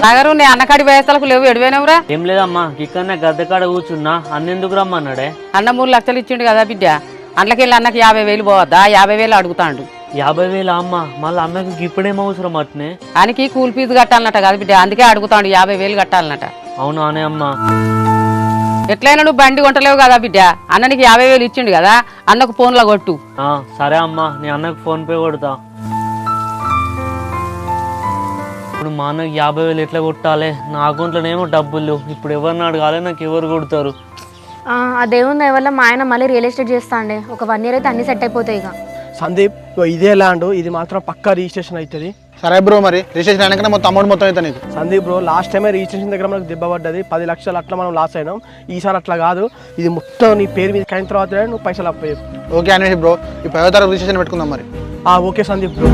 నగరు నీ అన్నకాడి వ్యవస్థలకు లేవు ఎడిపోయినవురా? ఏం లేదమ్మా, ఇక్కడనే గద్దె కాడ కూర్చున్నా. అన్నెందుకు రమ్మన్నాడే? అన్న 3 లక్షలు ఇచ్చిండు కదా బిడ్డ, అందులోకెళ్ళి అన్నకి 50,000 పోవద్దా? 50,000 అడుగుతాండు. 50,000 అమ్మ, మళ్ళీ అమ్మకి ఇప్పుడేం అవసరం అట్నే? ఆయనకి కూల్ ఫీజు కట్టాలన్నట కదా బిడ్డ, అందుకే అడుగుతాడు. 50,000 కట్టాలన్నట. అవునా అనే అమ్మా? ఎట్లయినా నువ్వు బండి కొంటలేవు కదా బిడ్డ, అన్ననికి 50,000 ఇచ్చిండు కదా, అన్నకు ఫోన్లో కొట్టు. సరే అమ్మా, నీ అన్నకు ఫోన్ పే కొడతా. ఇప్పుడు మా అన్నకి 50,000 ఎట్లా కొట్టాలి? నా అకౌంట్లోనేమో డబ్బులు. ఇప్పుడు ఎవరిని అడగాలి? నాకు ఎవరు కొడతారు? ఆ దేవుని దయ వల్ల మా ఆయన మళ్ళీ రియల్ ఎస్టేట్ చేస్తా అండి. ఒక 1 year అయితే అన్ని సెట్ అయిపోతాయి. ఇక సందీప్, ఇదే ల్యాండ్, ఇది మాత్రం పక్కా రిజిస్ట్రేషన్ అవుతుంది. సరే బ్రో, మరి రిజిస్ట్రేషన్ అయినా మొత్తం అమౌంట్ మొత్తం అయితే నీకు. సందీప్ బ్రో, లాస్ట్ టైమే రిజిస్ట్రేషన్ దగ్గర మనకు దెబ్బ పడ్డది. 10 లక్షలు అట్లా మనం లాస్ అయినాం. ఈసారి అట్లా కాదు, ఇది మొత్తం నీ పేరు మీద అయిన తర్వాత నువ్వు పైసలు అప్పయ్యు. ఓకే అన్వేష్ బ్రో, ఈ 10వ తారీఖు రిజిస్ట్రేషన్ పెట్టుకుందాం మరి. Okay Sandeep bro.